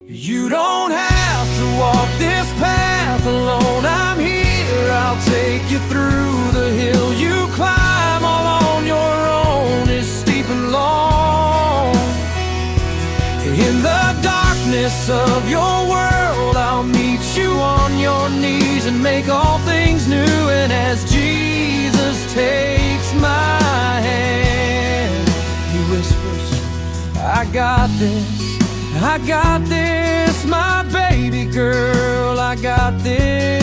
You don't have to walk this path alone. I'm here, I'll take you through the hill you climb all on your own. It's steep and long. In the darkness of your world, I'll meet you on your knees and make all things new. And as Jesus takes my hand, he whispers, I got this. I got this, my baby girl, I got this.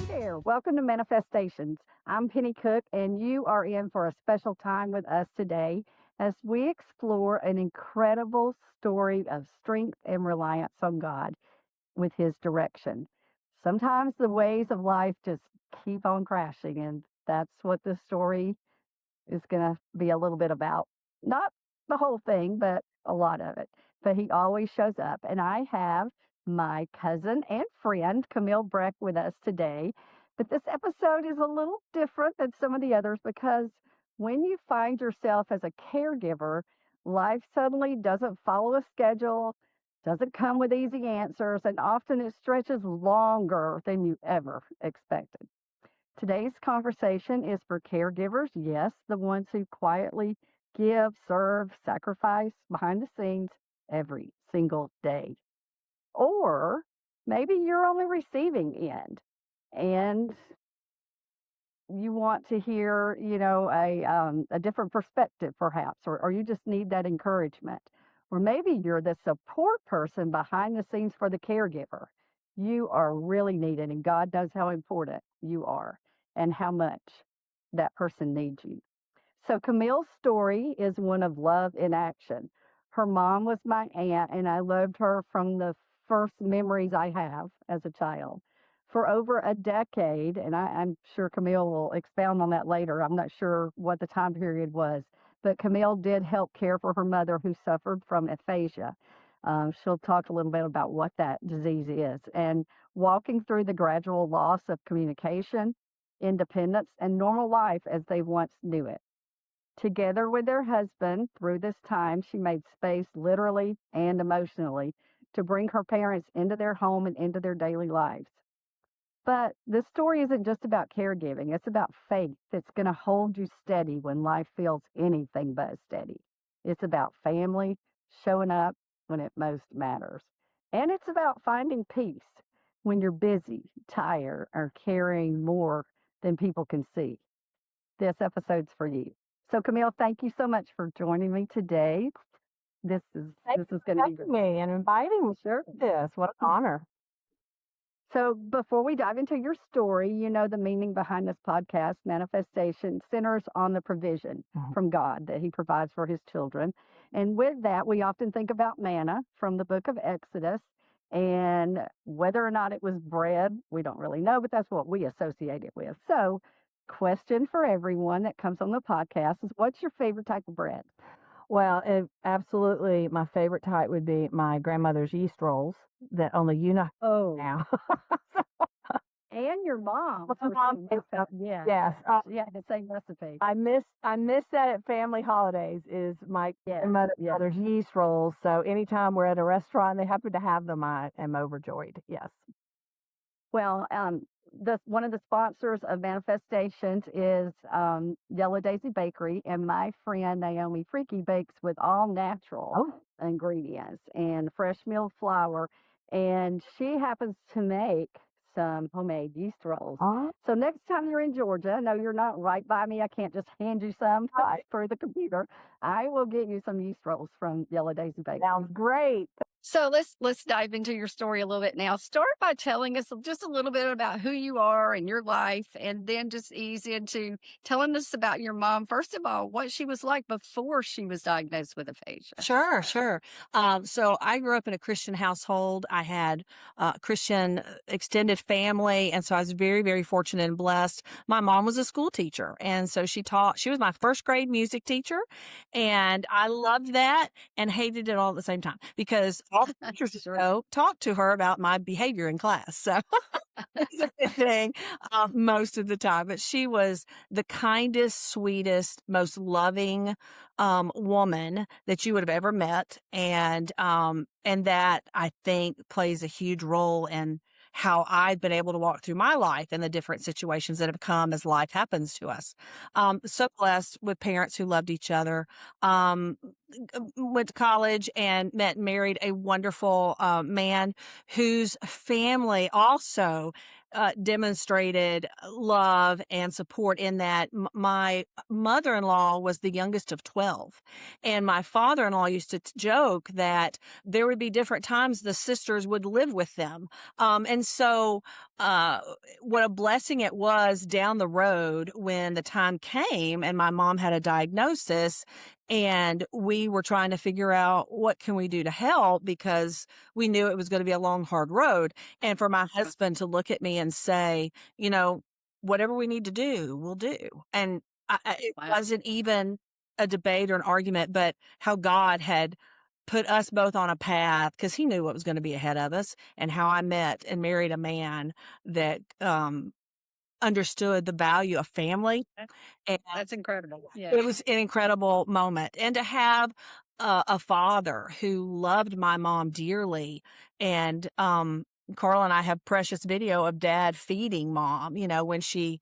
Hey there, welcome to Manna-Festations. I'm Penny Cook, and you are in for a special time with us today as we explore an incredible story of strength and reliance on God with His direction. Sometimes the ways of life just keep on crashing, and that's what this story is going to be a little bit about. Not the whole thing, but a lot of it. But he always shows up. And I have my cousin and friend, Camille Breck, with us today. But this episode is a little different than some of the others because when you find yourself as a caregiver, life suddenly doesn't follow a schedule, doesn't come with easy answers, and often it stretches longer than you ever expected. Today's conversation is for caregivers, yes, the ones who quietly give, serve, sacrifice behind the scenes every single day. Or maybe you're on the receiving end and you want to hear, a different perspective perhaps, or you just need that encouragement. Or maybe you're the support person behind the scenes for the caregiver. You are really needed, and God knows how important you are and how much that person needs you. So Camille's story is one of love in action. Her mom was my aunt, and I loved her from the first memories I have as a child. For over a decade, and I'm sure Camille will expound on that later. I'm not sure what the time period was, but Camille did help care for her mother who suffered from aphasia. She'll talk a little bit about what that disease is and walking through the gradual loss of communication, independence, and normal life as they once knew it. Together with their husband, through this time, she made space literally and emotionally to bring her parents into their home and into their daily lives. But this story isn't just about caregiving, it's about faith that's going to hold you steady when life feels anything but steady. It's about family, showing up when it most matters. And it's about finding peace when you're busy, tired, or carrying more than people can see. This episode's for you. So Camille, thank you so much for joining me today. This is Thank this you is for going to be having me and inviting me sure. to this. What an honor. So before we dive into your story, you know the meaning behind this podcast, Manna-Festation, centers on the provision from God that He provides for His children. And with that, we often think about manna from the book of Exodus. And whether or not it was bread, we don't really know, but that's what we associate it with. So, question for everyone that comes on the podcast is, what's your favorite type of bread? Well, absolutely, my favorite type would be my grandmother's yeast rolls that only you know Oh, now. and your mom. My mom makes them. Yeah, Yes, yeah, the same recipe. I miss that at family holidays is my Yes, yes. grandmother's yeast rolls. So anytime we're at a restaurant and they happen to have them, I am overjoyed. Yes. Well, one of the sponsors of Manna-Festations is Yellow Daisy Bakery, and my friend Naomi Freaky bakes with all natural Oh, ingredients and fresh milled flour, and she happens to make some homemade yeast rolls. all So next time you're in Georgia, no, you're not right by me. I can't just hand you some right. through the computer. I will get you some yeast rolls from Yellow Daisy Bakery. Sounds great. So let's dive into your story a little bit now. Start by telling us just a little bit about who you are and your life, and then just ease into telling us about your mom. First of all, what she was like before she was diagnosed with aphasia. Sure, sure. So I grew up in a Christian household. I had a Christian extended family, and so I was very, very fortunate and blessed. My mom was a school teacher, and so she was my first grade music teacher, and I loved that and hated it all at the same time because all the teachers Sure. talk to her about my behavior in class. So it's a good thing most of the time. But she was the kindest, sweetest, most loving woman that you would have ever met, and that I think plays a huge role in how I've been able to walk through my life and the different situations that have come as life happens to us. So blessed with parents who loved each other. Um, Went to college and met and married a wonderful man whose family also demonstrated love and support in that my mother-in-law was the youngest of 12, and my father-in-law used to joke that there would be different times the sisters would live with them. And so uh, what a blessing it was down the road when the time came and my mom had a diagnosis and we were trying to figure out what can we do to help because we knew it was going to be a long, hard road. And for my husband to look at me and say, you know, whatever we need to do, we'll do. And it Wow. wasn't even a debate or an argument, but how God had put us both on a path because he knew what was going to be ahead of us, and how I met and married a man that understood the value of family. And That's incredible. Yeah. it was an incredible moment. And to have a father who loved my mom dearly. And Carl and I have precious video of dad feeding mom, when she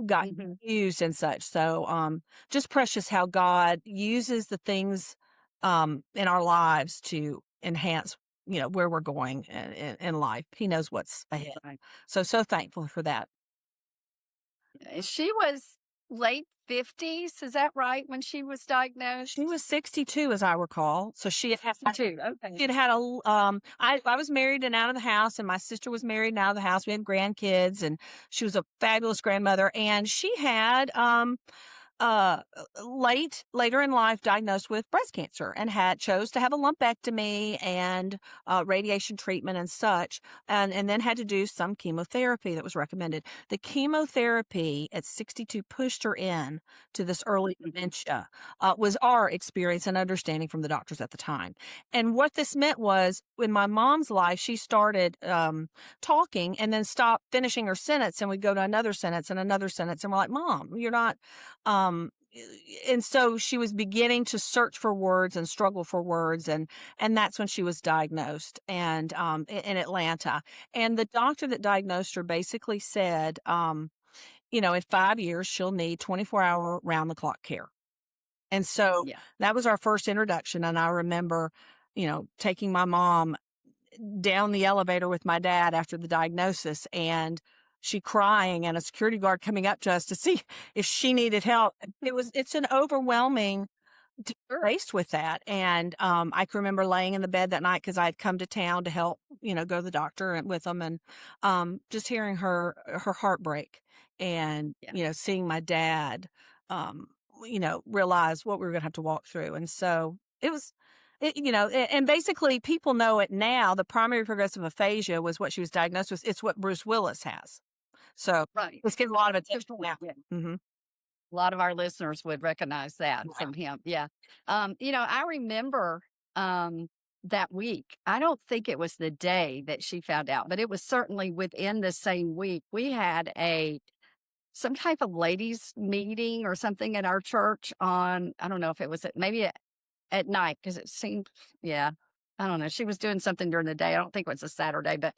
got Hmm. confused and such. So just precious how God uses the things in our lives to enhance, where we're going in life. He knows what's ahead. Right. So thankful for that. She was late 50s. Is that right when she was She diagnosed? was 62, as I recall. So she had Too. Okay. She had I was married and out of the house, and my sister was married and out of the house. We had grandkids, and she was a fabulous grandmother. And she had, uh, later in life diagnosed with breast cancer and chose to have a lumpectomy and radiation treatment and such, and then had to do some chemotherapy that was recommended. The chemotherapy at 62 pushed her in to this early Mhm. dementia, was our experience and understanding from the doctors at the time. And what this meant was, in my mom's life, she started talking and then stopped finishing her sentence, and we'd go to another sentence and another sentence, and we're like, "Mom, you're not." Um, and so she was beginning to search for words and struggle for words, and that's when she was diagnosed, and in Atlanta. And the doctor that diagnosed her basically said, in 5 years she'll need 24-hour round the clock care. And so Yeah. that was our first introduction. And I remember, taking my mom down the elevator with my dad after the diagnosis, and she crying, and a security guard coming up to us to see if she needed help. It's an overwhelming Sure. faced with that. And I can remember laying in the bed that night because I had come to town to help, go to the doctor with them, and just hearing her heartbreak, and Yeah. seeing my dad, realize what we were going to have to walk through. And so it was. And basically people know it now. The primary progressive aphasia was what she was diagnosed with. It's what Bruce Willis has. So Right. it's getting a lot of Good attention point. now. Yeah. Hmm. A lot of our listeners would recognize that Yeah. from him. Yeah. I remember that week. I don't think it was the day that she found out, but it was certainly within the same week. We had some type of ladies meeting or something at our church on, I don't know if it was at night because it seemed, yeah, I don't know. She was doing something during the day. I don't think it was a Saturday, but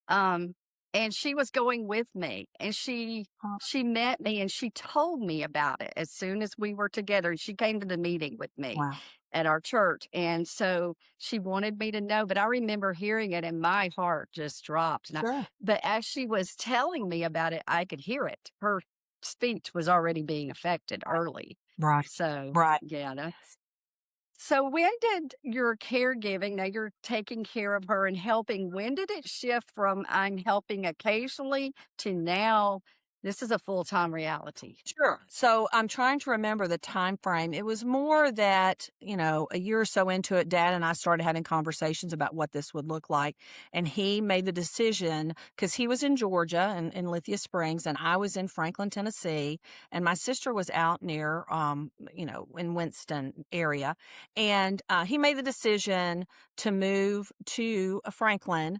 um, and she was going with me, and Oh, she met me and she told me about it as soon as we were together. She came to the meeting with me wow. at our church, and so she wanted me to know. But I remember hearing it, and my heart just dropped. Sure. But as she was telling me about it, I could hear it. Her speech was already being affected early. Right. So Right. yeah, that's so when did your caregiving, now you're taking care of her and helping, when did it shift from I'm helping occasionally to now This is a full-time reality. Sure. So I'm trying to remember the time frame. It was more that, a year or so into it, Dad and I started having conversations about what this would look like. And he made the decision because he was in Georgia and in Lithia Springs, and I was in Franklin, Tennessee, and my sister was out near, in Winston area. And he made the decision to move to Franklin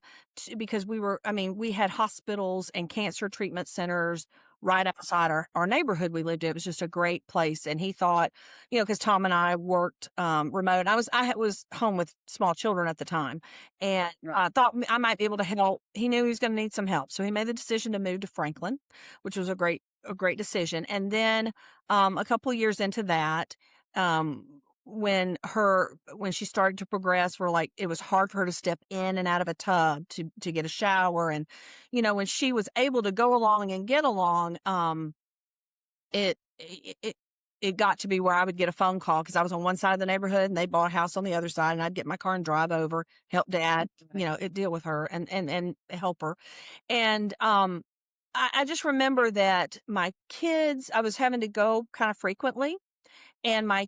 because we had hospitals and cancer treatment centers right outside our neighborhood we lived in. It was just a great place. And he thought, because Tom and I worked remote. I was home with small children at the time, and I thought I might be able to help. He knew he was going to need some help, so he made the decision to move to Franklin, which was a great decision. And then a couple of years into that, um, when she started to progress, it was hard for her to step in and out of a tub to get a shower. And when she was able to go along and get along, it it it it got to be where I would get a phone call because I was on one side of the neighborhood and they bought a house on the other side, and I'd get my car and drive over, help Dad, deal with her and help her. And I just remember that my kids, I was having to go kind of frequently, and my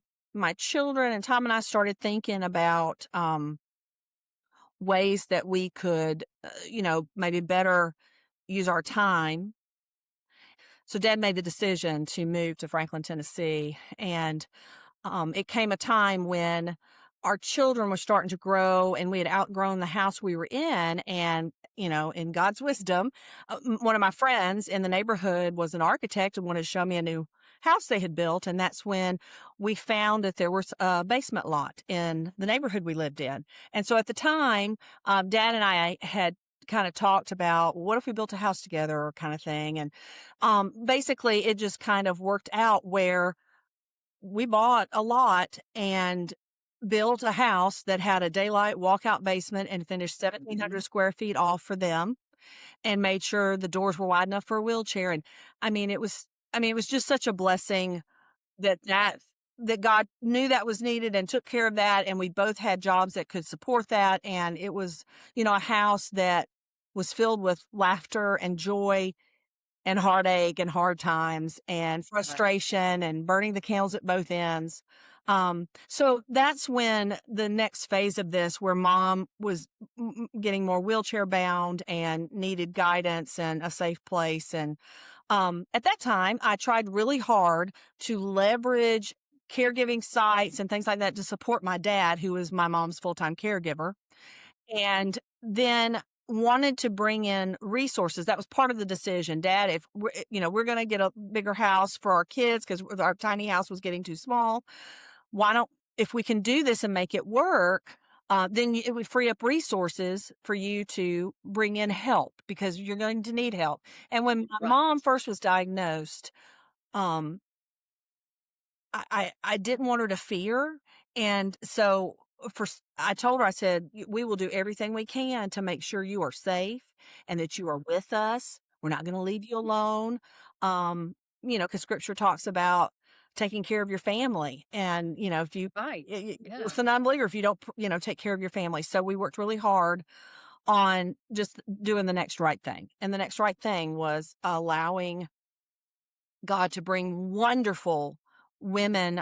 children and Tom and I started thinking about ways that we could, maybe better use our time. So Dad made the decision to move to Franklin, Tennessee, and it came a time when our children were starting to grow and we had outgrown the house we were in. And, in God's wisdom, one of my friends in the neighborhood was an architect and wanted to show me a new house they had built. And that's when we found that there was a basement lot in the neighborhood we lived in. And so at the time, Dad and I had kind of talked about what if we built a house together kind of thing. And basically it just kind of worked out where we bought a lot and built a house that had a daylight walkout basement and finished 1,700 square feet off for them, and made sure the doors were wide enough for a wheelchair. And it was just such a blessing that God knew that was needed and took care of that. And we both had jobs that could support that. And it was, a house that was filled with laughter and joy and heartache and hard times and frustration and burning the candles at both ends. So that's when the next phase of this, where Mom was getting more wheelchair bound and needed guidance and a safe place. And at that time, I tried really hard to leverage caregiving sites and things like that to support my dad, who is my mom's full-time caregiver. And then wanted to bring in resources. That was part of the decision. Dad, if we're going to get a bigger house for our kids because our tiny house was getting too small, if we can do this and make it work, then it would free up resources for you to bring in help because you're going to need help. And when my mom first was diagnosed, um, I didn't want her to fear. And so I told her, I said, we will do everything we can to make sure you are safe and that you are with us. We're not going to leave you alone. Because scripture talks about taking care of your family. And, if you, with an unbeliever, if you don't, take care of your family. So we worked really hard on just doing the next right thing. And the next right thing was allowing God to bring wonderful women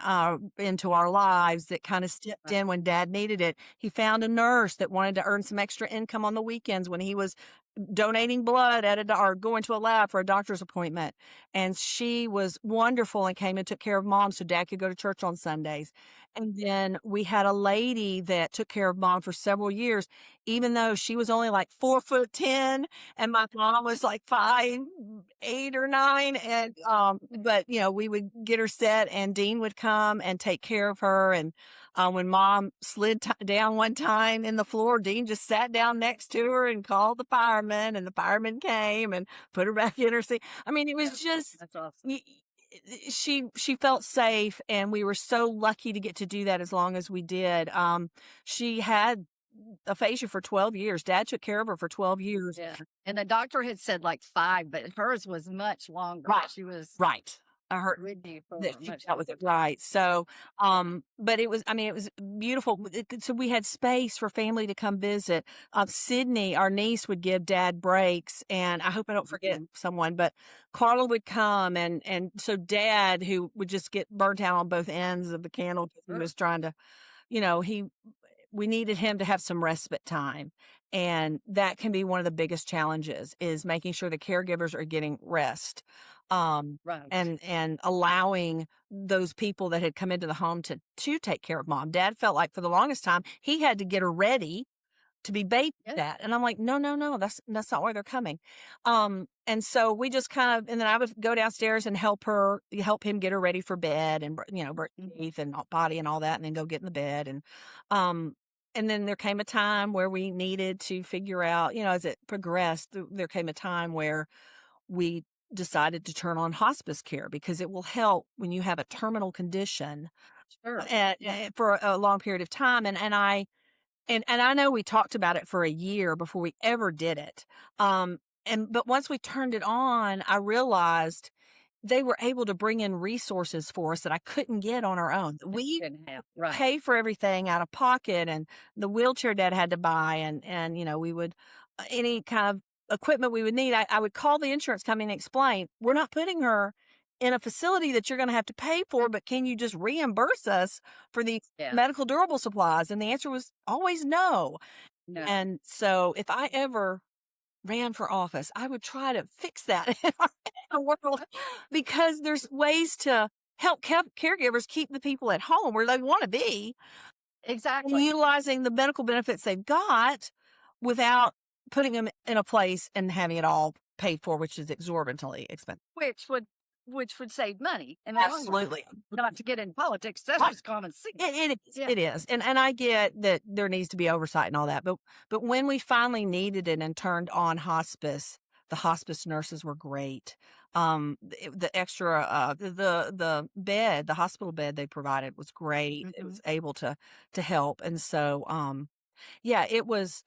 into our lives that kind of stepped in when Dad needed it. He found a nurse that wanted to earn some extra income on the weekends when he was donating blood or going to a lab for a doctor's appointment. And she was wonderful and came and took care of Mom so Dad could go to church on Sundays. And then we had a lady that took care of Mom for several years, even though she was only like 4'10" and my mom was like 5'8" or 9. And, but we would get her set and Dean would come and take care of her. And, when Mom slid down one time in the floor, Dean just sat down next to her and called the firemen, and the firemen came and put her back in her seat. It was just, That's awesome. She felt safe, and we were so lucky to get to do that as long as we did. She had aphasia for 12 years. Dad took care of her for 12 years. Yeah. And the doctor had said like 5, but hers was much longer. Right. She was Right. I heard with you for that she much dealt with it longer. right. So, but it was, I mean, it was beautiful. So we had space for family to come visit. Sydney, our niece, would give Dad breaks, and I hope I don't forget someone, but Carla would come, and so Dad, who would just get burnt out on both ends of the candle because he was trying to, we needed him to have some respite time. And that can be one of the biggest challenges, is making sure the caregivers are getting rest. Right. And allowing those people that had come into the home to take care of Mom. Dad felt like for the longest time he had to get her ready to be bathed at. And I'm like, no, no, no, that's not why they're coming. And so we just kind of, and then I would go downstairs and help him get her ready for bed, and, brush teeth and potty and all that, and then go get in the bed. And then there came a time where we needed to figure out, as it progressed, there came a time where we decided to turn on hospice care, because it will help when you have a terminal condition Sure. for a long period of time. And I know we talked about it for a year before we ever did it. But once we turned it on, I realized they were able to bring in resources for us that I couldn't get on our own. We Couldn't have. Right. pay for everything out of pocket, and the wheelchair Dad had to buy, and we would, any kind of equipment we would need, I would call the insurance company and explain, we're not putting her in a facility that you're going to have to pay for, but can you just reimburse us for these medical durable supplies? And the answer was always no. No. And so if I ever ran for office, I would try to fix that in our world, because there's ways to help caregivers keep the people at home where they want to be, and Exactly. utilizing the medical benefits they've got without putting them in a place and having it all paid for, which is exorbitantly expensive. Which would save money in the long run. Absolutely. Not to get in politics, that's Right. just common sense. It is. Yeah. It is. And I get that there needs to be oversight and all that. But when we finally needed it and turned on hospice, the hospice nurses were great. The extra, the bed, the hospital bed they provided was great. It was able to help. And so, yeah, it was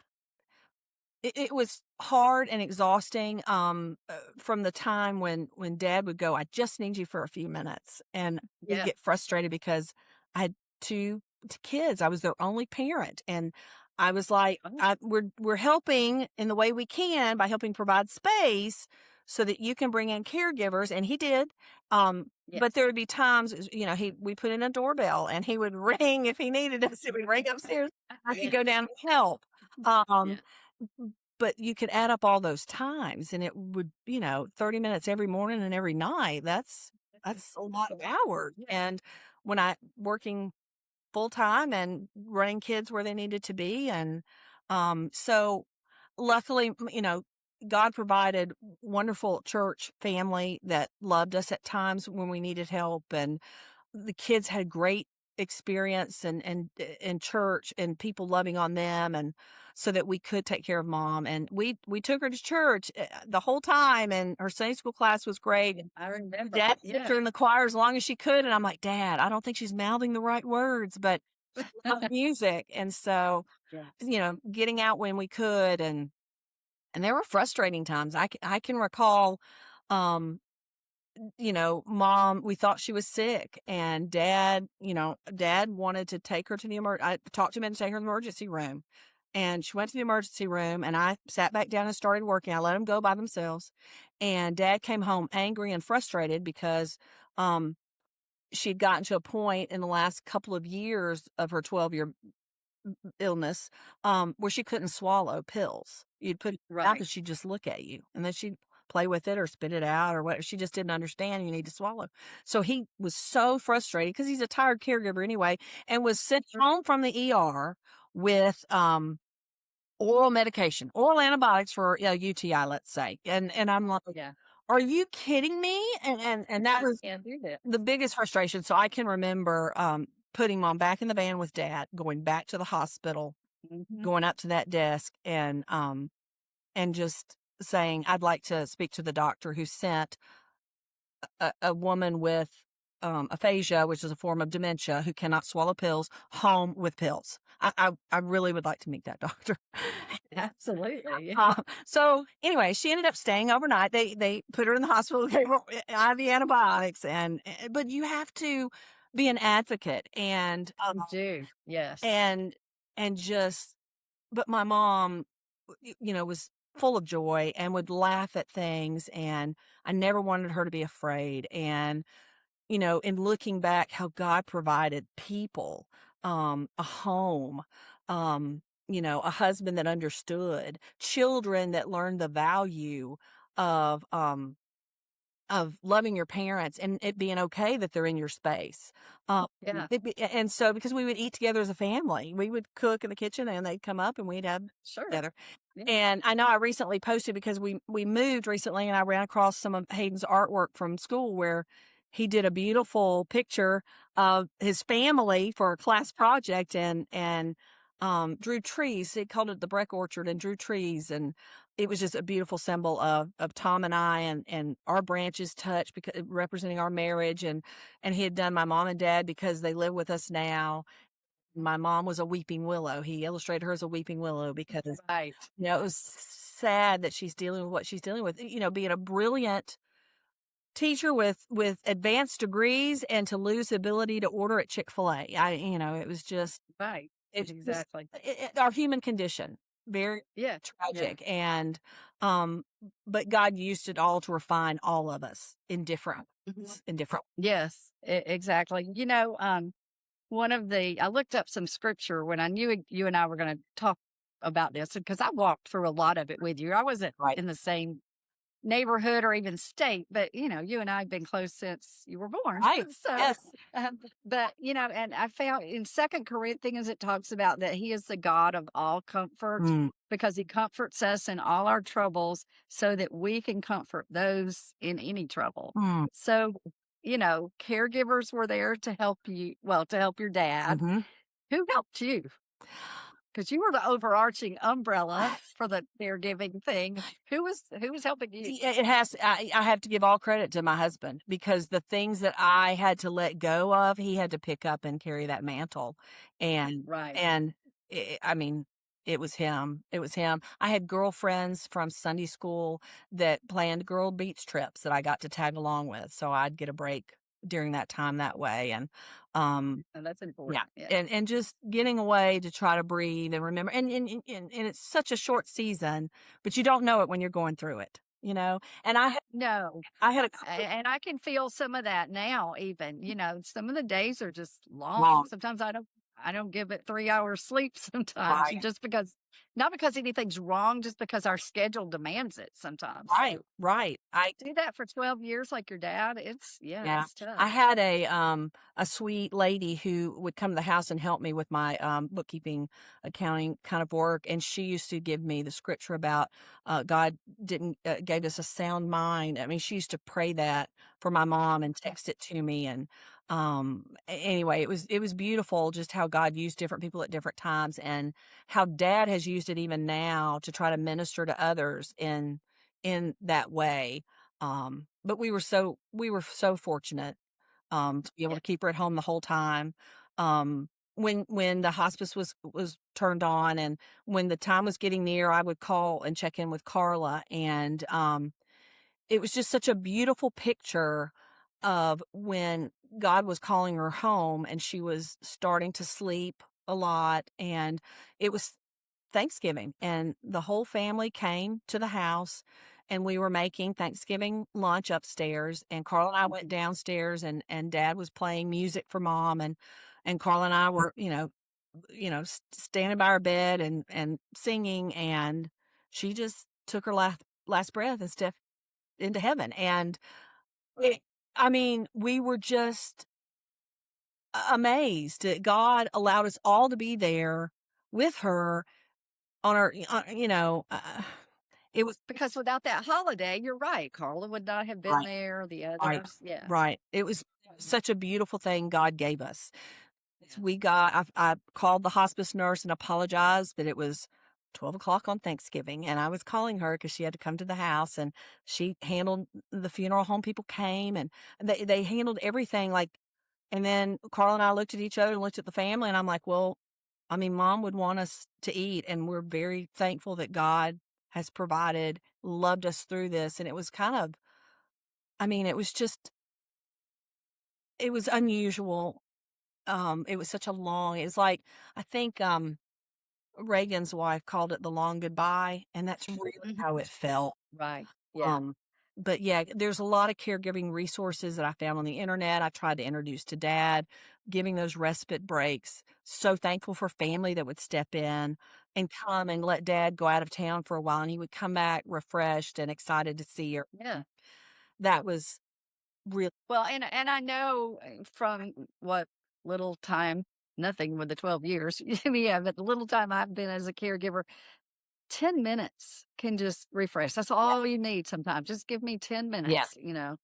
hard and exhausting, from the time when Dad would go, I just need you for a few minutes. And we'd get frustrated because I had two kids. I was their only parent. And I was like, we're helping in the way we can by helping provide space so that you can bring in caregivers. And he did. But there would be times, we put in a doorbell and he would ring if he needed us. He would ring upstairs. I could go down and help. But you could add up all those times, and it would, 30 minutes every morning and every night. That's a lot of hours. And when I working full time and running kids where they needed to be. And, so luckily, God provided wonderful church family that loved us at times when we needed help. And the kids had great experience and in church, and people loving on them, and so that we could take care of Mom. And we took her to church the whole time, and her Sunday school class was great. And I remember. Dad kept her in the choir as long as she could, and I'm like, Dad, I don't think she's mouthing the right words, but she loved music. And so, getting out when we could, and there were frustrating times. I can recall, Mom, we thought she was sick, and Dad wanted to take her to I talked to him to take her to the emergency room, and she went to the emergency room, and I sat back down and started working. I let them go by themselves, and Dad came home angry and frustrated because, she'd gotten to a point in the last couple of years of her 12-year illness, where she couldn't swallow pills. You'd put it out, and she'd just look at you, and then she'd play with it or spit it out or whatever. She just didn't understand you need to swallow. So he was so frustrated because he's a tired caregiver anyway, and was sent home from the ER with oral medication, oral antibiotics for a UTI, let's say. And I'm like, are you kidding me? And that was the biggest frustration. So I can remember putting Mom back in the van with Dad, going back to the hospital, going up to that desk, and just saying, I'd like to speak to the doctor who sent a woman with aphasia, which is a form of dementia, who cannot swallow pills, home with pills. I really would like to meet that doctor. Absolutely. So anyway, she ended up staying overnight. They put her in the hospital, gave her IV antibiotics, but you have to be an advocate You do. Yes. and just. But my mom, was full of joy and would laugh at things, and I never wanted her to be afraid. And in looking back, how God provided people, a home, a husband that understood, children that learned the value of, um, of loving your parents and it being okay that they're in your space. Yeah. And so because we would eat together as a family, we would cook in the kitchen and they'd come up and we'd have Sure. together. Yeah. And I know I recently posted because we moved recently and I ran across some of Hayden's artwork from school where he did a beautiful picture of his family for a class project and drew trees. He called it the Breck Orchard and drew trees, and it was just a beautiful symbol of Tom and I and our branches touch because representing our marriage, and he had done my mom and dad because they live with us now. My mom was a weeping willow. He illustrated her as a weeping willow because Right. it was sad that she's dealing with what she's dealing with. Being a brilliant teacher with advanced degrees and to lose the ability to order at Chick-fil-A. It was just Right. it's just Exactly. our human condition, very Yeah. Yeah. tragic, and but God used it all to refine all of us in different Mhm. in different. Yes, exactly. I looked up some scripture when I knew you and I were going to talk about this because I walked through a lot of it with you. I wasn't Right. in the same neighborhood or even state, but you and I have been close since you were born. Right. So, Yes. but and I found in Second Corinthians it talks about that He is the God of all comfort Mm, because He comforts us in all our troubles, so that we can comfort those in any trouble. mm, So, caregivers were there to help you. Well, to help your dad. mhm. Who helped you? Because you were the overarching umbrella for the caregiving thing. Who was helping you? Yeah, it has. I have to give all credit to my husband because the things that I had to let go of, he had to pick up and carry that mantle, and Right. and I mean, it was him. It was him. I had girlfriends from Sunday school that planned girl beach trips that I got to tag along with, so I'd get a break during that time that way, and um, And that's yeah, important. Yeah. and just getting away to try to breathe and remember, and it's such a short season, but you don't know it when you're going through it, And No. I had a And I can feel some of that now, even, some of the days are just long. long, Sometimes I don't give it 3 hours sleep sometimes right, just because, not because anything's wrong, just because our schedule demands it sometimes. right, So right. I do that for 12 years like your dad. Yeah. It's tough. I had a sweet lady who would come to the house and help me with my bookkeeping, accounting kind of work, and she used to give me the scripture about God didn't gave us a sound mind. I mean, she used to pray that for my mom and text it to me, and anyway, it was beautiful just how God used different people at different times, and how Dad has used it even now to try to minister to others in that way. But we were so fortunate to be able to Yes. keep her at home the whole time. When the hospice was turned on and when the time was getting near, I would call and check in with Carla, and it was just such a beautiful picture of when God was calling her home and she was starting to sleep a lot, and it was Thanksgiving, and the whole family came to the house, and we were making Thanksgiving lunch upstairs, and Carl and I went downstairs, and Dad was playing music for Mom, and Carl and I were, standing by our bed and singing, and she just took her last breath and stepped into heaven, and it, I mean, we were just amazed that God allowed us all to be there with her on our, it was Because without that holiday, you're right. Carla would not have been right, there. The right, others. Yeah. right. It was such a beautiful thing God gave us. Yeah. I called the hospice nurse and apologized that it was 12 o'clock on Thanksgiving, and I was calling her because she had to come to the house, and she handled the funeral home. People came, and they handled everything, like, and then Carl and I looked at each other and looked at the family, and I'm like, well, I mean, mom would want us to eat, and we're very thankful that God has provided, loved us through this. And it was kind of, I mean, it was just, it was unusual. It was such a long, it was like, I think, Reagan's wife called it the long goodbye, and that's really Mhm. how it felt. Right. Yeah. Um, but yeah, there's a lot of caregiving resources that I found on the internet. I tried to introduce to dad, giving those respite breaks. So thankful for family that would step in and come and let dad go out of town for a while, and he would come back refreshed and excited to see her. Yeah. That was real. Well, and I know from what little time, nothing with the 12 years, yeah, but the little time I've been as a caregiver, 10 minutes can just refresh. That's Yeah. all you need sometimes. Just give me 10 Yeah. minutes,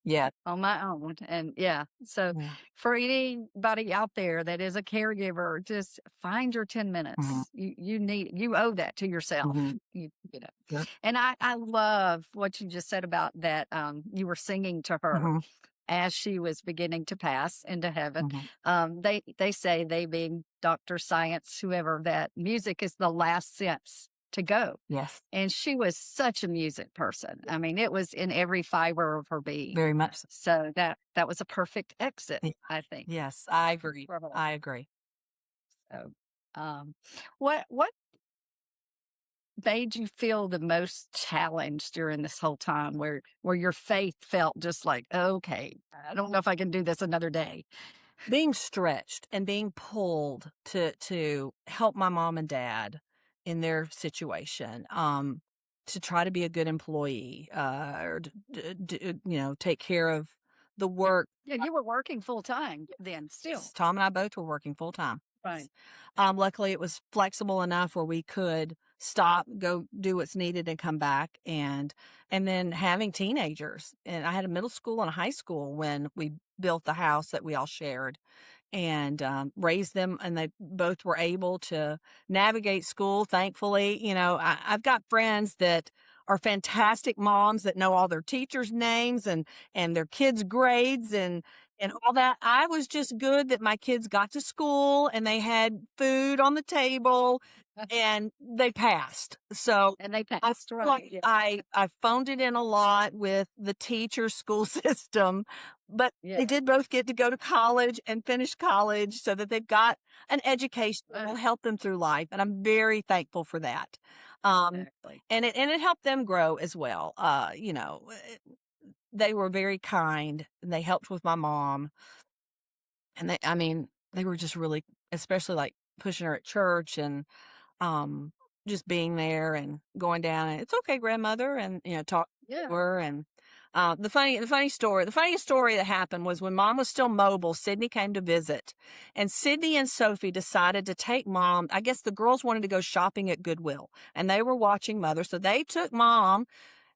Yeah. on my own. And yeah, so Yeah. for anybody out there that is a caregiver, just find your 10 Mhm. minutes. You owe that to yourself. Mhm. You know. Yep. And I love what you just said about that you were singing to her Mhm. as she was beginning to pass into heaven. Mhm. They say, they being doctor, science, whoever, that music is the last sense to go. Yes. And she was such a music person. I mean, it was in every fiber of her being. Very much so. So that was a perfect exit, Yeah. I think, Yes, I agree. for her. I agree. So, what made you feel the most challenged during this whole time, where your faith felt just like, okay, I don't know if I can do this another day. Being stretched and being pulled to help my mom and dad in their situation, to try to be a good employee, or take care of the work. Yeah, you were working full time then, still. Tom and I both were working full time. Right. Luckily, it was flexible enough where we could stop, go do what's needed, and come back. And then having teenagers, and I had a middle school and a high school when we built the house that we all shared, and raised them, and they both were able to navigate school. Thankfully, I've got friends that are fantastic moms that know all their teachers' names and their kids' grades and all that. I was just good that my kids got to school and they had food on the table and they passed. So And they I passed, feel right. like Yeah. I phoned it in a lot with the teacher school system, but Yeah. they did both get to go to college and finish college so that they've got an education that will help them through life. And I'm very thankful for that. Exactly. And it helped them grow as well. They were very kind and they helped with my mom. And I mean, they were just really, especially like pushing her at church and um, just being there and going down and it's okay, grandmother, and talk Yeah. to her. And the funniest story that happened was when mom was still mobile. Sydney came to visit, and Sydney and Sophie decided to take mom. I guess the girls wanted to go shopping at Goodwill, and they were watching mother, so they took mom,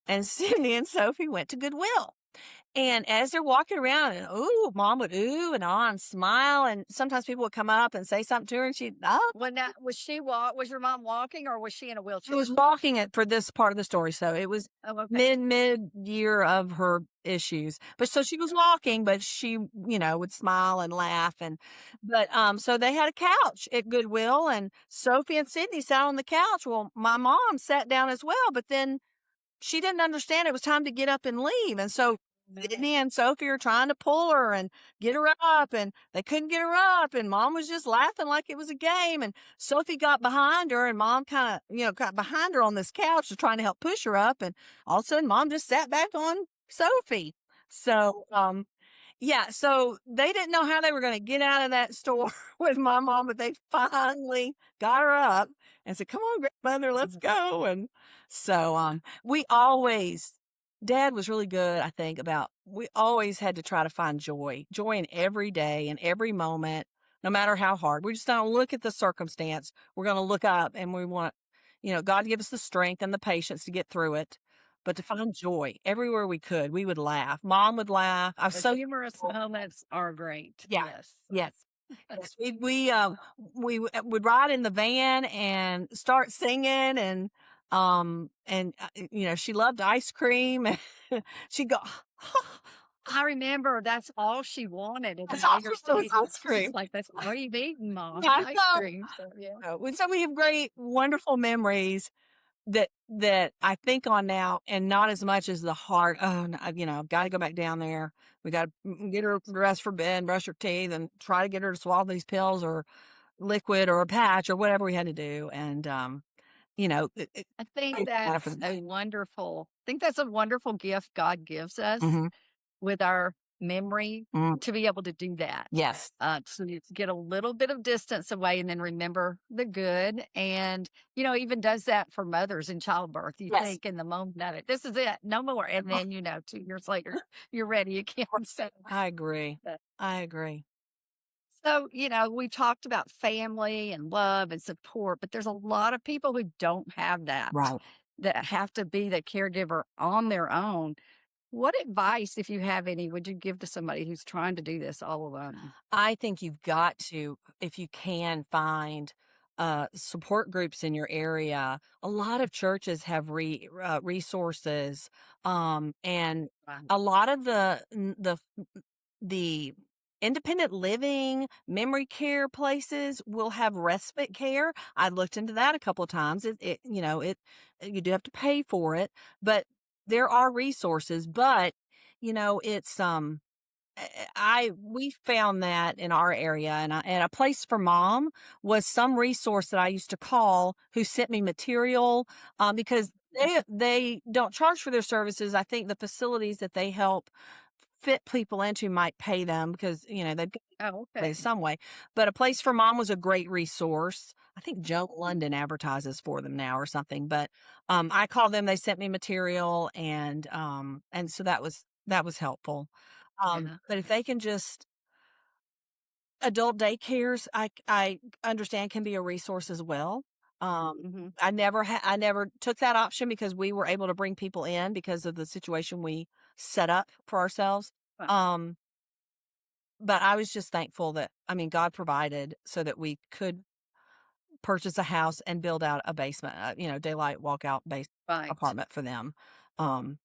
and Sydney and Sophie went to Goodwill. And as they're walking around, and ooh, mom would ooh and ah and smile, and sometimes people would come up and say something to her, and she'd When that was your mom walking, or was she in a she wheelchair? was walking it for this part of the story, so it was Oh, okay. mid year of her issues. But so she was walking, but she, would smile and laugh. But so they had a couch at Goodwill, and Sophie and Sydney sat on the couch. Well, my mom sat down as well, but then she didn't understand it was time to get up and leave. And so Sydney and Sophie are trying to pull her and get her up, and they couldn't get her up. And mom was just laughing like it was a game. And Sophie got behind her, and mom kind of, got behind her on this couch to trying to help push her up. And all of a sudden, mom just sat back on Sophie. So, yeah, so they didn't know how they were going to get out of that store with my mom, but they finally got her up and said, "Come on, grandmother, let's go." And so, Dad was really good, I think, about we always had to try to find joy in every day and every moment, no matter how hard. We just don't look at the circumstance. We're going to look up, and we want, God give us the strength and the patience to get through it, but to find joy everywhere we could. We would laugh. Mom would laugh. I was The so humorous moments are great. yeah. Yes. Yes. Yes, we would ride in the van and start singing she loved ice cream. She'd go, I remember that's all she wanted in the "That's all bigger she wants, city. ice She's cream." like, "That's all you've eaten, Mom, I ice know. cream." So, yeah. So we have great, wonderful memories that I think on now, and not as much as the heart. Oh, no, I've got to go back down there. We got to get her dressed for bed, brush her teeth, and try to get her to swallow these pills or liquid or a patch or whatever we had to do. And I think thank God for that's that. a wonderful I think that's a wonderful gift God gives us Mhm. with our memory Mm, to be able to do that. yes, So you get a little bit of distance away and then remember the good. And, even does that for mothers in childbirth. You yes, think in the moment of it, this is it, no more. And then, 2 years later, you're ready again. So, I agree. but- I agree. so, we talked about family and love and support, but there's a lot of people who don't have that, Right. that have to be the caregiver on their own. What advice, if you have any, would you give to somebody who's trying to do this all alone? I think you've got to, if you can find support groups in your area. A lot of churches have resources, and Right. a lot of the independent living memory care places will have respite care. I looked into that a couple of times. You do have to pay for it, but there are resources. But it's we found that in our area, and a place for mom was some resource that I used to call, who sent me material, because they don't charge for their services. I think the facilities that they help fit people into might pay them, because they've got Oh, to pay okay. some way. But a place for mom was a great resource. I think Joe London advertises for them now or something. But I called them. They sent me material, and so that was helpful. Yeah. But if they can just adult daycares, I understand, can be a resource as well. Hmm. I never took that option because we were able to bring people in because of the situation we set up for ourselves. Right. Um, but I was just thankful that, God provided so that we could purchase a house and build out a basement, daylight walkout base Right. apartment for them. Um,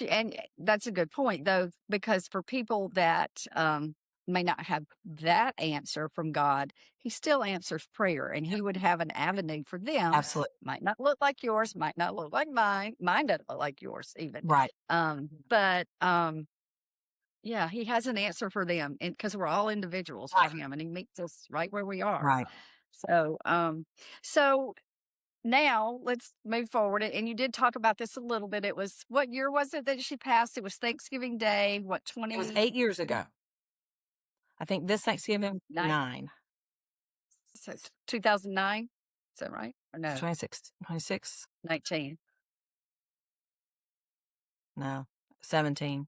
And that's a good point, though, because for people that may not have that answer from God, He still answers prayer, and He would have an avenue for them. Absolutely. Might not look like yours, might not look like mine. Mine doesn't look like yours, even. Right. But yeah, He has an answer for them, and because we're all individuals for Right. Him, and He meets us right where we are. Right. So, so now let's move forward. And you did talk about this a little bit. It was, what year was it that she passed? It was Thanksgiving Day. What, It was 29? 8 years ago. I think this Thanksgiving, 9. So 2009. Is that right? Or no? 26, 26, 19. no, 17.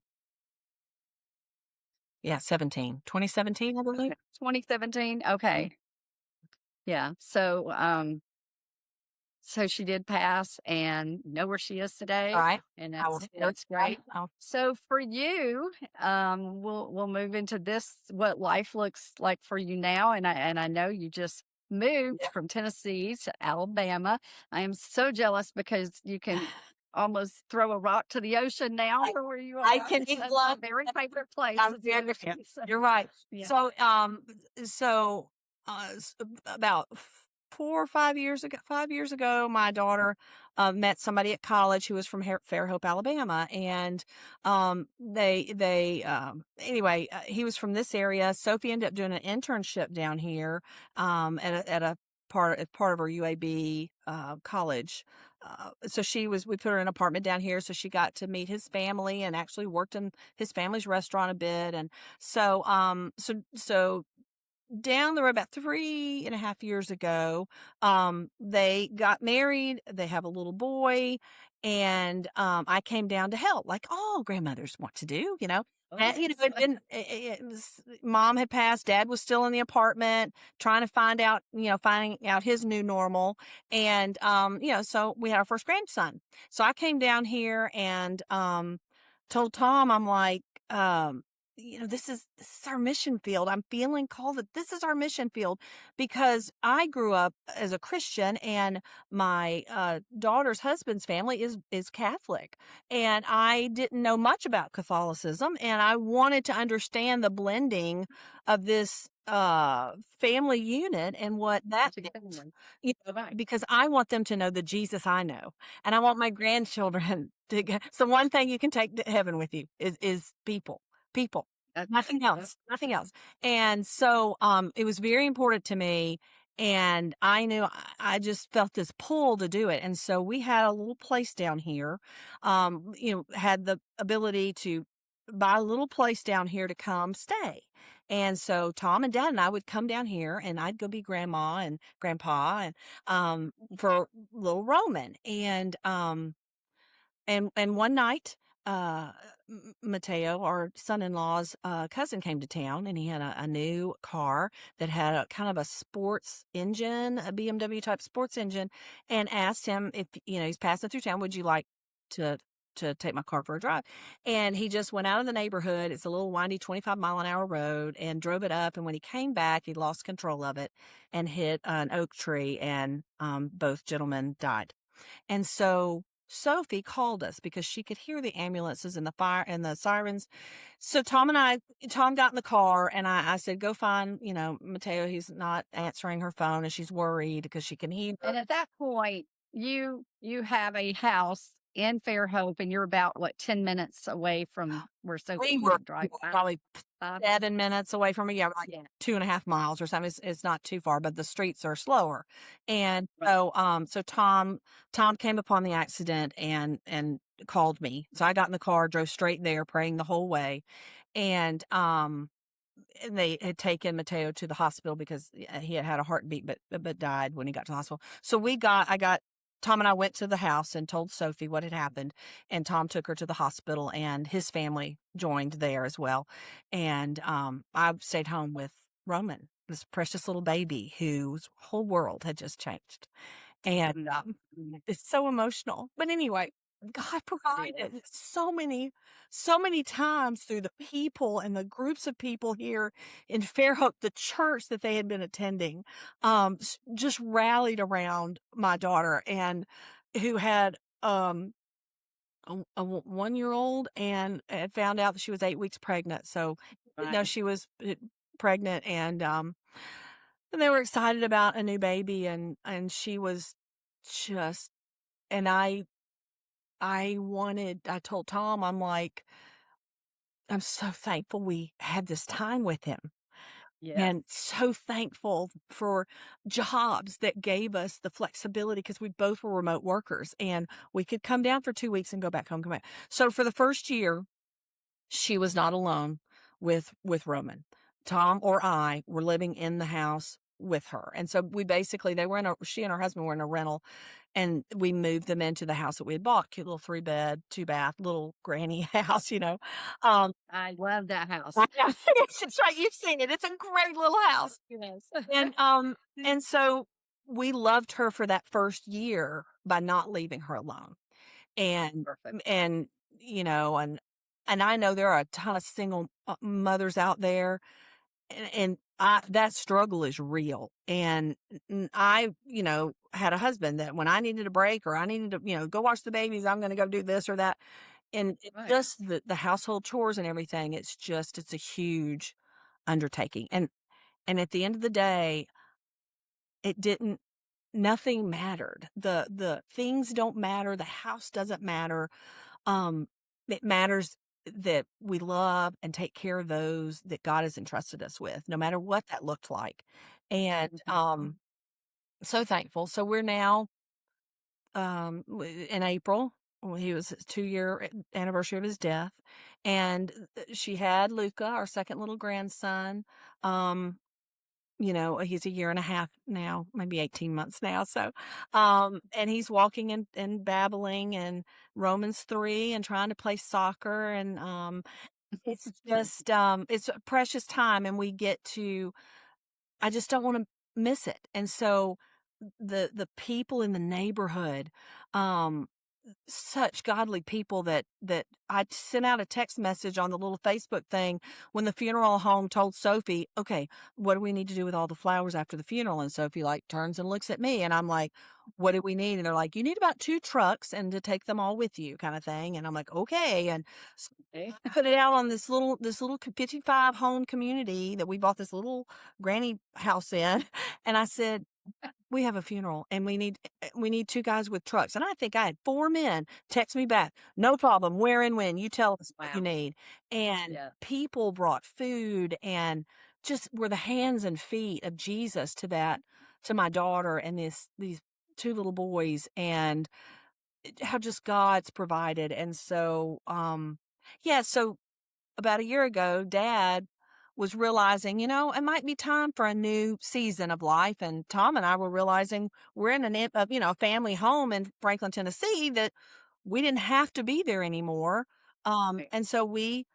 Yeah, 17. 2017, I believe. 2017. Okay. Yeah. So she did pass, and know where she is All today, right. and I will share that's great. that. So for you, we'll move into this, what life looks like for you now, and I know you just moved from Tennessee to Alabama. I am so jealous because you can almost throw a rock to the ocean now I from where you I are. can eat That's my blood. very favorite place. I'm Is the very ocean. So, You're right. yeah. So, about 5 years ago, my daughter met somebody at college who was from Fairhope, Alabama, and anyway, he was from this area. Sophie ended up doing an internship down here, at a part of her UAB college. So we put her in an apartment down here, so she got to meet his family and actually worked in his family's restaurant a bit. And so down the road, about 3.5 years ago, they got married. They have a little boy, and I came down to help, like all grandmothers want to do, you know. Oh, And, yes. mom had passed, dad was still in the apartment, trying to finding out his new normal. And, so we had our first grandson. So I came down here and told Tom, I'm like, this is our mission field. I'm feeling called that this is our mission field because I grew up as a Christian, and my daughter's husband's family is Catholic, and I didn't know much about Catholicism, and I wanted to understand the blending of this family unit and what that It's a good meant. one. Because I want them to know the Jesus I know, and I want my grandchildren to get. So one thing you can take to heaven with you is people, That's nothing right. else, nothing else. And so, it was very important to me, and I knew I just felt this pull to do it. And so we had a little place down here, had the ability to buy a little place down here to come stay. And so Tom and Dad and I would come down here, and I'd go be grandma and grandpa and for little Roman. And one night, Mateo, our son-in-law's cousin, came to town, and he had a new car that had a kind of a sports engine, a BMW type sports engine, and asked him if he's passing through town, would you like to take my car for a drive? And he just went out of the neighborhood. It's a little windy 25-mile-an-hour road, and drove it up. And when he came back, he lost control of it and hit an oak tree, and both gentlemen died. And so Sophie called us because she could hear the ambulances and the fire and the sirens. So Tom got in the car, and I said, go find, Mateo. He's not answering her phone, and she's worried because she can hear. And at that point, you have a house in Fairhope, and you're about what 10 minutes away from where Sophie We were lived, right? probably 5. 7 minutes away from it. Yeah, like Yeah. 2.5 miles or something. It's not too far, but the streets are slower. And Right. so Tom came upon the accident and called me. So I got in the car, drove straight there, praying the whole way. And they had taken Mateo to the hospital because he had had a heartbeat, but died when he got to the hospital. So Tom and I went to the house and told Sophie what had happened, and Tom took her to the hospital, and his family joined there as well. And I stayed home with Roman, this precious little baby whose whole world had just changed. And it's so emotional. But anyway, God provided so many times through the people and the groups of people here in Fairhope. The church that they had been attending just rallied around my daughter, and who had a 1-year-old and had found out that she was 8 weeks pregnant. So she was pregnant, and they were excited about a new baby, and she was just, and I told Tom, I'm like, I'm so thankful we had this time with him, Yes. and so thankful for jobs that gave us the flexibility, because we both were remote workers, and we could come down for 2 weeks and go back home, come back. So for the first year, she was not alone with Roman. Tom or I were living in the house with her. And so she and her husband were in a rental, and we moved them into the house that we had bought, cute little 3-bed, 2-bath, little granny house, I love that house. It's right. You've seen it. It's a great little house. Yes. And so we loved her for that first year by not leaving her alone. And, Perfect. and, and I know there are a ton of single mothers out there, and that struggle is real. And I, had a husband that when I needed a break, or I needed to, go watch the babies, I'm going to go do this or that. And Right. just the household chores and everything, it's a huge undertaking. And at the end of the day, nothing mattered. The things don't matter. The house doesn't matter. It matters that we love and take care of those that God has entrusted us with, no matter what that looked like. And so thankful. So we're now in April. He was his 2-year anniversary of his death, and she had Luca, our second little grandson. He's a year and a half now, maybe 18 months now. So, and he's walking and babbling, and Romans 3, and trying to play soccer. And, it's just, it's a precious time, and I just don't want to miss it. And so the people in the neighborhood, such godly people that I sent out a text message on the little Facebook thing when the funeral home told Sophie, "Okay, what do we need to do with all the flowers after the funeral?" And Sophie like turns and looks at me and I'm like, "What do we need?" And they're like, "You need about 2 trucks and to take them all with you," kind of thing. And I'm like, "Okay." And I put it out on this little 55 home community that we bought this little granny house in. And I said, we have a funeral and we need 2 guys with trucks. And I think I had 4 men text me back, "No problem. Where and when? You tell us what you need." And people brought food and just were the hands and feet of Jesus to my daughter and these 2 little boys, and how just God's provided. And so, yeah, so about a year ago, Dad was realizing, it might be time for a new season of life. And Tom and I were realizing we're in a family home in Franklin, Tennessee, that we didn't have to be there anymore. And so we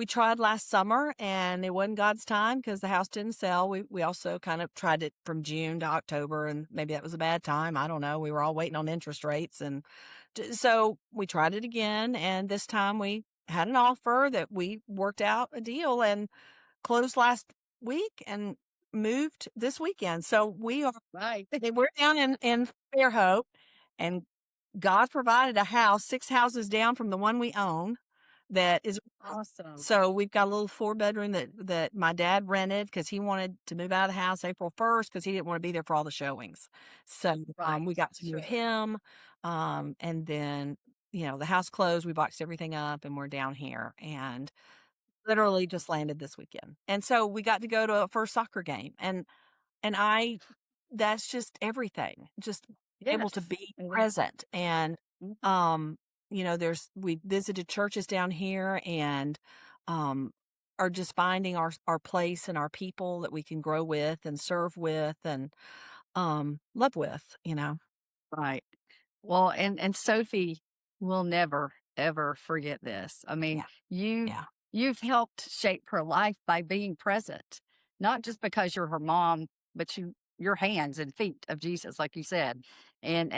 tried last summer and it wasn't God's time because the house didn't sell. We also kind of tried it from June to October, and maybe that was a bad time. I don't know. We were all waiting on interest rates. And so we tried it again. And this time we had an offer that we worked out a deal and closed last week and moved this weekend. So we're down in Fairhope, and God provided a house 6 houses down from the one we own that is Awesome. so we've got a little 4-bedroom that my dad rented because he wanted to move out of the house April 1st because he didn't want to be there for all the showings. So we got to move him. And then, the house closed, we boxed everything up and we're down here and literally just landed this weekend. And so we got to go to a first soccer game and that's just everything. Just able to be present. And we visited churches down here and are just finding our place and our people that we can grow with and serve with and love with. Right. Well, and Sophie will never ever forget this. I mean, Yeah. you Yeah. you've helped shape her life by being present, not just because you're her mom, but your hands and feet of Jesus, like you said. And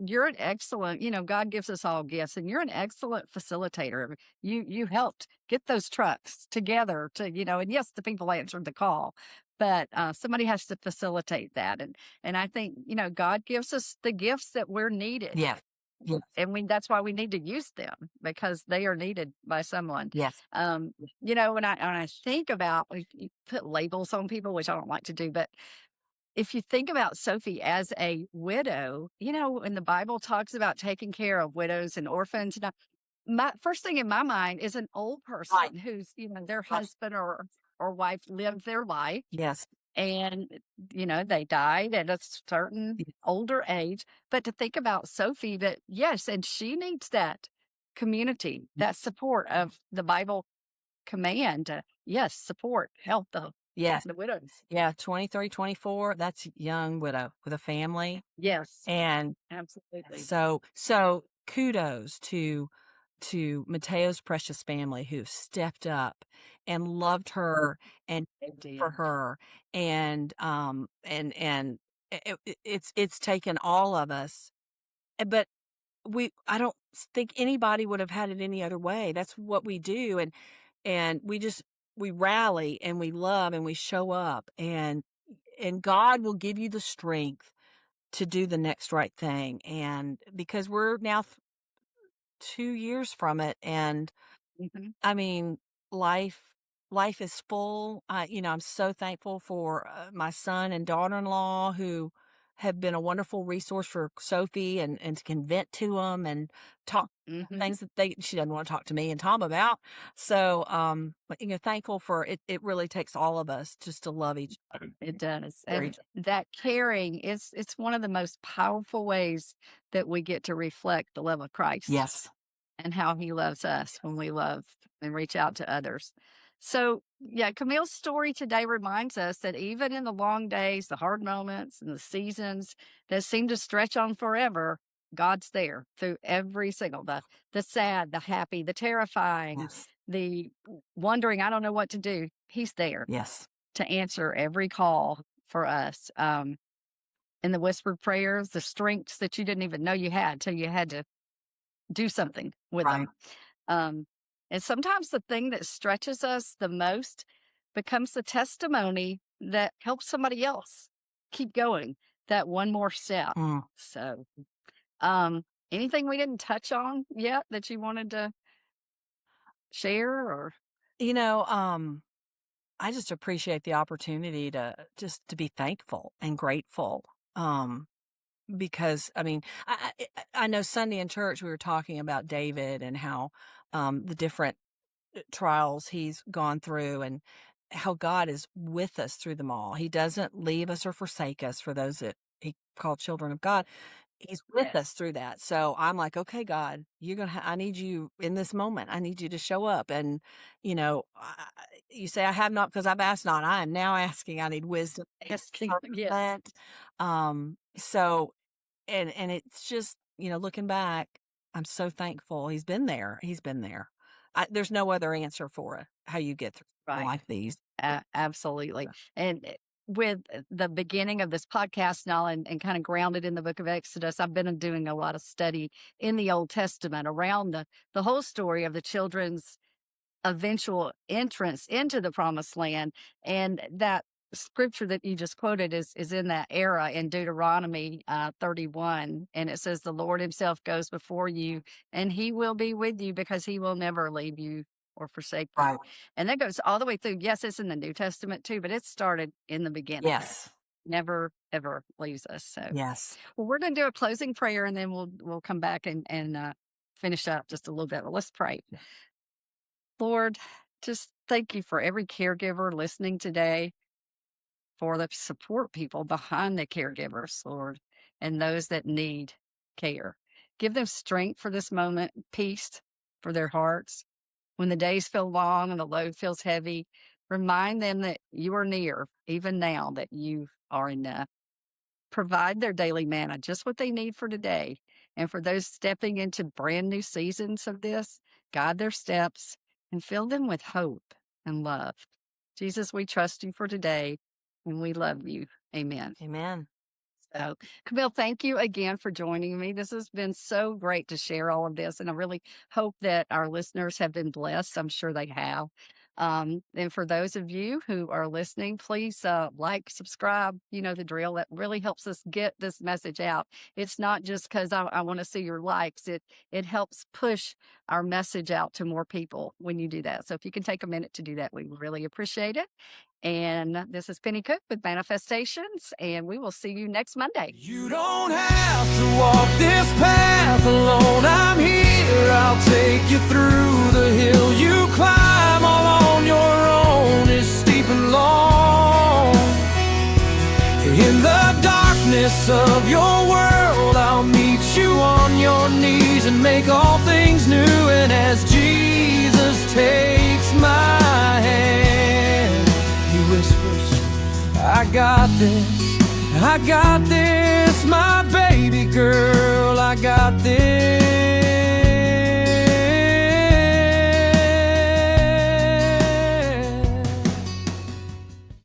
you're an excellent, God gives us all gifts, and you're an excellent facilitator. You helped get those trucks together and yes, the people answered the call, but somebody has to facilitate that. And I think, God gives us the gifts that we're needed. Yeah. Yes. And that's why we need to use them because they are needed by someone. Yes. When I think about, you put labels on people, which I don't like to do, but if you think about Sophie as a widow, and the Bible talks about taking care of widows and orphans, my first thing in my mind is an old Right. person who's, their husband or wife lived their life Yes. and, they died at a certain older age. But to think about Sophie, that yes, and she needs that community, that support of the Bible command to, yes, support, help Yes. the widows. Yeah. 23, 24. That's young widow with a family. Yes, And absolutely. so kudos to Mateo's precious family who stepped up and loved her and cared for her. And it's taken all of us. But I don't think anybody would have had it any other way. That's what we do. And we rally and we love and we show up, and God will give you the strength to do the next right thing. And because we're now 2 years from it, and Mhm. I mean, life is full. I'm so thankful for my son and daughter-in-law who have been a wonderful resource for Sophie and can vent to them and talk Mhm. things that she doesn't want to talk to me and Tom about. So, but, thankful for it. It really takes all of us just to love each other. It does. For And each that caring it's one of the most powerful ways that we get to reflect the love of Christ. Yes. And how he loves us when we love and reach out to others. So, yeah, Camille's story today reminds us that even in the long days, the hard moments, and the seasons that seem to stretch on forever, God's there through every single the sad, the happy, the terrifying, Yes. the wondering, I don't know what to do. He's there Yes. to answer every call for us. And the whispered prayers, the strengths that you didn't even know you had till you had to do something with Right. them. And sometimes the thing that stretches us the most becomes the testimony that helps somebody else keep going that one more step. Mm. So, um, anything we didn't touch on yet that you wanted to share or? You know, I just appreciate the opportunity to be thankful and grateful. Um, because I mean, I know Sunday in church we were talking about David and how the different trials he's gone through and how God is with us through them all. He doesn't leave us or forsake us for those that he called children of God. He's with Yes. us through that. So I'm like, okay, God, you're going to, I need you in this moment. I need you to show up. And, you say, I have not because I've asked not. I am now asking, I need wisdom. Yes. Yes. That. So, and it's just, looking back, I'm so thankful he's been there. He's been there. There's no other answer for it, how you get through Right. like these. Absolutely. And with the beginning of this podcast now and kind of grounded in the book of Exodus, I've been doing a lot of study in the Old Testament around the whole story of the children's eventual entrance into the promised land. And that scripture that you just quoted is in that era in Deuteronomy 31. And it says, the Lord himself goes before you and he will be with you because he will never leave you or forsake you. Right. And that goes all the way through. Yes, it's in the New Testament too, but it started in the beginning. Yes. Never ever leaves us. So Yes. well, we're going to do a closing prayer and then we'll come back and finish up just a little bit. Well, let's pray. Lord, just thank you for every caregiver listening today, for the support people behind the caregivers, Lord, and those that need care. Give them strength for this moment, peace for their hearts. When the days feel long and the load feels heavy, remind them that you are near, even now, that you are enough. Provide their daily manna, just what they need for today. And for those stepping into brand new seasons of this, guide their steps and fill them with hope and love. Jesus, we trust you for today and we love you. Amen. Amen. So, Camille, thank you again for joining me. This has been so great to share all of this, and I really hope that our listeners have been blessed. I'm sure they have. And for those of you who are listening, please like, subscribe. You know the drill. That really helps us get this message out. It's not just because I want to see your likes. It helps push our message out to more people when you do that. So if you can take a minute to do that, we really appreciate it. And this is Penny Cook with Manna-Festations, and we will see you next Monday. You don't have to walk this path alone. I'm here, I'll take you through the hill you climb. All on your own is steep and long. In the darkness of your world, I'll meet you on your knees and make all things new. And as Jesus takes my hand, he whispers, I got this, my baby.